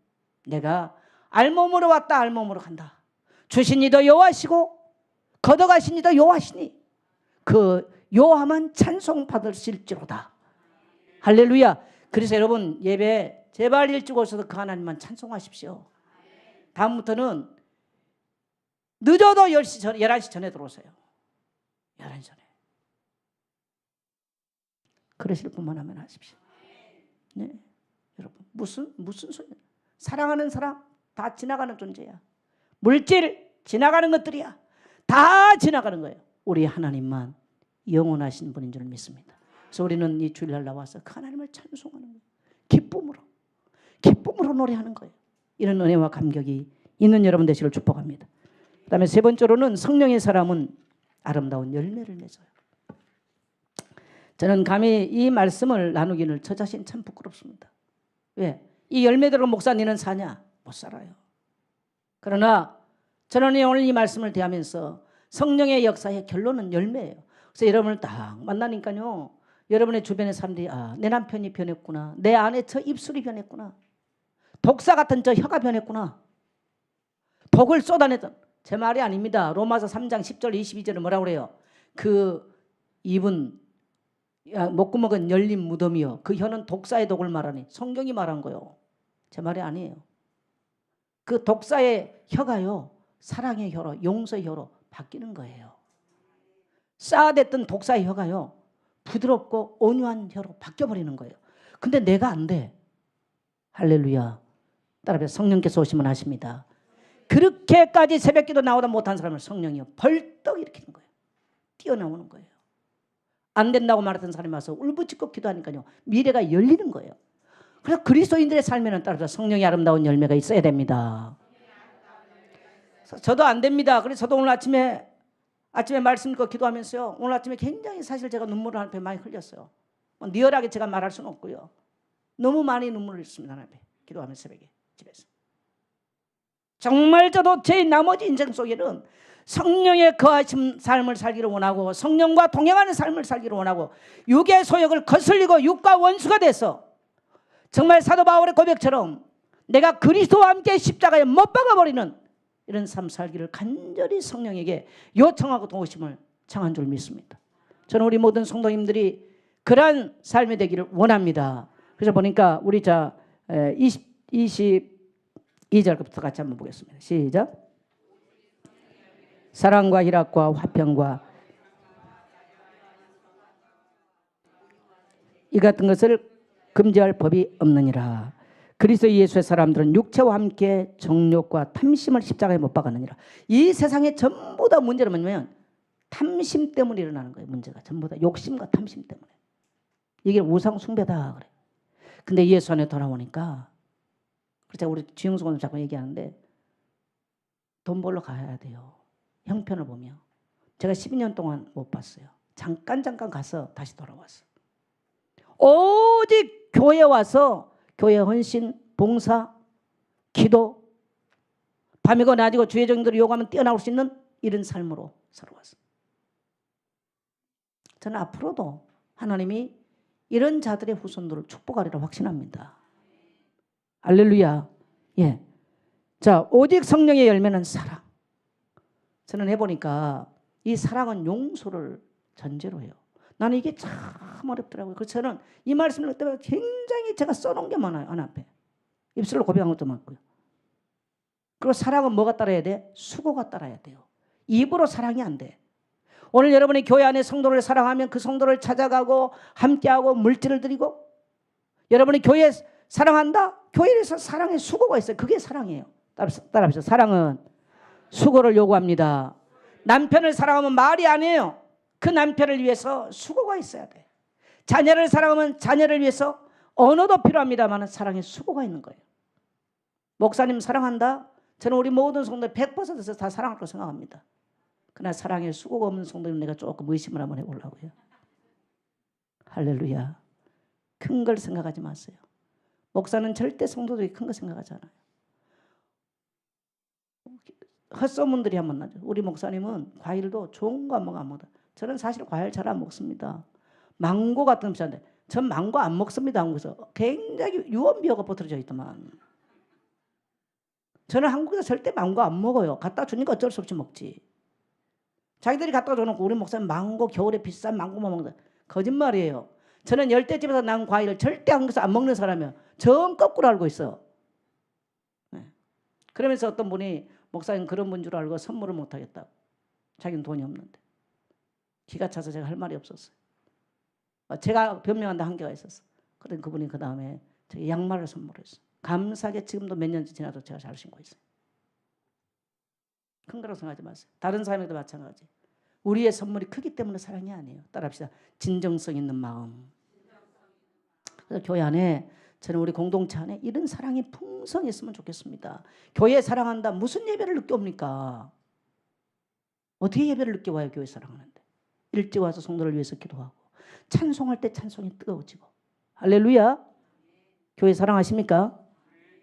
S1: 내가 알몸으로 왔다 알몸으로 간다. 주신 이도 여호와시고 걷어가신 이도 여호와시니 그 여호와만 찬송받으실지로다. 할렐루야. 그래서 여러분 예배 제발 일찍 오셔서 그 하나님만 찬송하십시오. 다음부터는 늦어도 11시 전에 들어오세요. 11시 전에. 그러실 뿐만 하면 하십시오. 네, 여러분 무슨 소리? 사랑하는 사람 다 지나가는 존재야. 물질 지나가는 것들이야. 다 지나가는 거예요. 우리 하나님만 영원하신 분인 줄 믿습니다. 그래서 우리는 이 주일날 나와서 그 하나님을 찬송하는 거예요. 기쁨으로 노래하는 거예요. 이런 은혜와 감격이 있는 여러분 되시길 축복합니다. 그 다음에 세 번째로는 성령의 사람은 아름다운 열매를 맺어요. 저는 감히 이 말씀을 나누기는 저 자신 참 부끄럽습니다. 왜? 이 열매대로 목사님은 사냐? 못 살아요. 그러나 저는 오늘 이 말씀을 대하면서 성령의 역사의 결론은 열매예요. 그래서 여러분을 딱 만나니까요. 여러분의 주변의 사람들이 내 남편이 변했구나. 내 아내 저 입술이 변했구나. 독사 같은 저 혀가 변했구나. 독을 쏟아내던 제 말이 아닙니다. 로마서 3장 10절 22절은 뭐라고 그래요? 그 입은 목구멍은 열린 무덤이요 그 혀는 독사의 독을 말하니. 성경이 말한 거요. 제 말이 아니에요. 그 독사의 혀가요 사랑의 혀로 용서의 혀로 바뀌는 거예요. 쌓아댔던 독사의 혀가요 부드럽고 온유한 혀로 바뀌어버리는 거예요. 근데 내가 안 돼. 할렐루야. 따라서 성령께서 오시면 하십니다. 그렇게까지 새벽기도 나오다 못한 사람을 성령이요 벌떡 일으키는 거예요. 뛰어나오는 거예요. 안 된다고 말했던 사람이 와서 울부짖고 기도하니까요 미래가 열리는 거예요. 그래서 그리스도인들의 삶에는 따라서 성령의 아름다운 열매가 있어야 됩니다. 저도 안 됩니다. 그래서 저도 오늘 아침에 말씀 읽고 기도하면서요 오늘 아침에 굉장히 사실 제가 눈물을 하나님께 많이 흘렸어요. 리얼하게 제가 말할 수는 없고요. 너무 많이 눈물을 흘렸습니다. 하나님께 기도하면서 새벽에 집에서. 정말 저도 제 나머지 인생 속에는 성령의 거하신 삶을 살기를 원하고 성령과 동행하는 삶을 살기를 원하고 육의 소욕을 거슬리고 육과 원수가 돼서 정말 사도 바울의 고백처럼 내가 그리스도와 함께 십자가에 못 박아버리는 이런 삶 살기를 간절히 성령에게 요청하고 도우심을 청한 줄 믿습니다. 저는 우리 모든 성도님들이 그러한 삶이 되기를 원합니다. 그래서 보니까 우리 22절부터 같이 한번 보겠습니다. 시작. 사랑과 희락과 화평과 이 같은 것을 금지할 법이 없느니라. 그리스도 예수의 사람들은 육체와 함께 정욕과 탐심을 십자가에 못 박았느니라. 이 세상에 전부 다 문제는 뭐냐면 탐심 때문에 일어나는 거예요. 문제가 전부 다 욕심과 탐심 때문에. 이게 우상 숭배다 그래. 근데 예수 안에 돌아오니까 그래서 우리 주영수가 자꾸 얘기하는데 돈 벌러 가야 돼요. 형편을 보며. 제가 12년 동안 못 봤어요. 잠깐 가서 다시 돌아왔어요. 오직 교회 와서 교회 헌신, 봉사, 기도, 밤이고 낮이고 주의 종들이 요구하면 뛰어나올 수 있는 이런 삶으로 살아왔어요. 저는 앞으로도 하나님이 이런 자들의 후손들을 축복하리라 확신합니다. 할렐루야. 예. 자, 오직 성령의 열매는 사랑. 저는 해보니까 이 사랑은 용서를 전제로 해요. 나는 이게 참 어렵더라고요. 그래서 저는 이 말씀을 할 때마다 굉장히 제가 써놓은 게 많아요. 하나님께. 입술로 고백한 것도 많고요. 그리고 사랑은 뭐가 따라야 돼? 수고가 따라야 돼요. 입으로 사랑이 안 돼. 오늘 여러분이 교회 안에 성도를 사랑하면 그 성도를 찾아가고 함께하고 물질을 드리고 여러분이 교회 사랑한다? 교회에서 사랑의 수고가 있어요. 그게 사랑이에요. 따라합시다. 사랑은 수고를 요구합니다. 남편을 사랑하면 말이 아니에요. 그 남편을 위해서 수고가 있어야 돼. 자녀를 사랑하면 자녀를 위해서 언어도 필요합니다만 사랑의 수고가 있는 거예요. 목사님 사랑한다? 저는 우리 모든 성도들 100% 다 사랑할 거라고 생각합니다. 그러나 사랑에 수고가 없는 성도는 내가 조금 의심을 한번 해보려고요. 할렐루야. 큰 걸 생각하지 마세요. 목사는 절대 성도들이 큰 거 생각하지 않아요. 헛소문들이 한번 나죠. 우리 목사님은 과일도 좋은 거 안 먹어 안 먹다. 저는 사실 과일 잘 안 먹습니다. 망고 같은 거 비싼데 전 망고 안 먹습니다. 한국에서 굉장히 유언비어가 퍼뜨려져 있더만. 저는 한국에서 절대 망고 안 먹어요. 갖다 주니까 어쩔 수 없이 먹지. 자기들이 갖다 줘놓고 우리 목사님 망고 겨울에 비싼 망고만 먹는다. 거짓말이에요. 저는 열대집에서 난 과일을 절대 한국에서 안 먹는 사람이에요. 전 거꾸로 알고 있어. 네. 그러면서 어떤 분이 목사님 그런 분 줄 알고 선물을 못 하겠다고. 자기는 돈이 없는데. 기가 차서 제가 할 말이 없었어요. 제가 변명한다 한계가 있었어. 그런데 그분이 그 다음에 제가 양말을 선물했어요. 감사하게 지금도 몇 년이 지나도 제가 잘 신고 있어요. 큰 거라고 생각하지 마세요. 다른 사람에도 마찬가지. 우리의 선물이 크기 때문에 사랑이 아니에요. 따라합시다. 진정성 있는 마음. 그래서 교회 안에 저는 우리 공동체 안에 이런 사랑이 풍성했으면 좋겠습니다. 교회 사랑한다. 무슨 예배를 늦게 옵니까? 어떻게 예배를 늦게 와요? 교회 사랑하는데. 일찍 와서 성도를 위해서 기도하고 찬송할 때 찬송이 뜨거워지고. 할렐루야. 교회 사랑하십니까?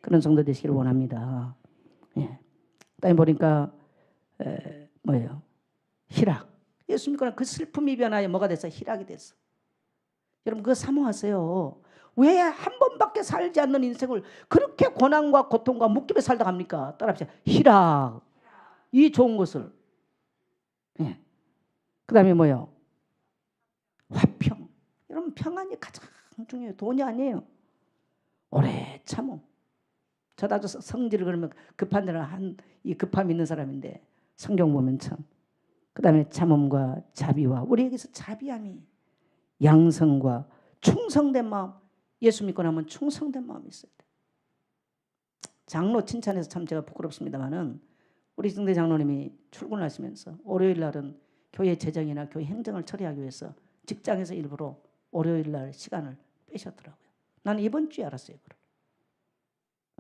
S1: 그런 성도 되시기를 원합니다. 예. 그다음에 보니까 뭐예요? 희락. 예수 믿고 그 슬픔이 변하여 뭐가 됐어? 희락이 됐어. 여러분 그거 사모하세요. 왜 한 번밖에 살지 않는 인생을 그렇게 고난과 고통과 묶임에 살다 갑니까? 따라합시다. 희락. 이 좋은 것을. 예. 그 다음에 뭐예요? 화평. 여러분 평안이 가장 중요해요. 돈이 아니에요. 오래 참음. 저도 성질을 그러면 급한 데는 이 급함이 있는 사람인데 성경 보면 참. 그 다음에 참음과 자비와 우리에게서 자비함이 양성과 충성된 마음. 예수 믿고 나면 충성된 마음이 있어야 돼. 장로 칭찬해서 참 제가 부끄럽습니다만은 우리 승대 장로님이 출근하시면서 월요일 날은 교회 재정이나 교회 행정을 처리하기 위해서 직장에서 일부러 월요일 날 시간을 빼셨더라고요. 나는 이번 주에 알았어요. 그걸.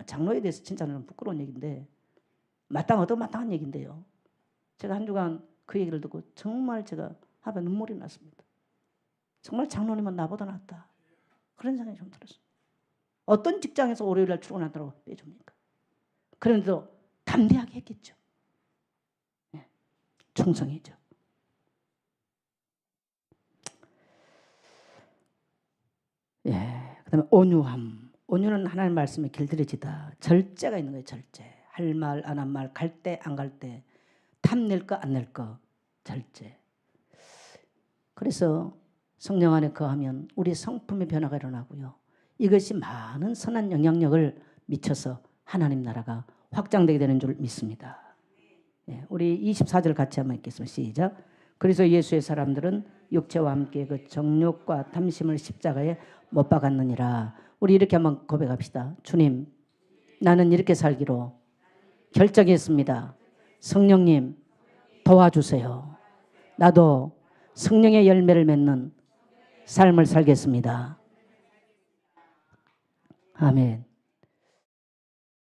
S1: 장로에 대해서 칭찬하는 부끄러운 얘기인데 마땅한 얘기인데요. 제가 한 주간 그 얘기를 듣고 정말 제가 하루에 눈물이 났습니다. 정말 장로님은 나보다 낫다. 그런 생각이 좀 들었어요. 어떤 직장에서 월요일 날 출근하더라고 빼줍니까? 그런데도 담대하게 했겠죠. 네. 충성이죠. 예. 그다음에 온유함. 온유는 하나님 말씀에 길들여지다. 절제가 있는 거예요. 절제. 할 말 안 한 말, 갈 때 안 갈 때, 탐낼 거 안 낼 거, 절제. 그래서 성령 안에 거하면 우리 성품의 변화가 일어나고요. 이것이 많은 선한 영향력을 미쳐서 하나님 나라가 확장되게 되는 줄 믿습니다. 예, 우리 24절 같이 한번 읽겠습니다. 시작. 그래서 예수의 사람들은 육체와 함께 그 정욕과 탐심을 십자가에 못 박았느니라. 우리 이렇게 한번 고백합시다. 주님, 나는 이렇게 살기로 결정했습니다. 성령님 도와주세요. 나도 성령의 열매를 맺는 삶을 살겠습니다. 아멘.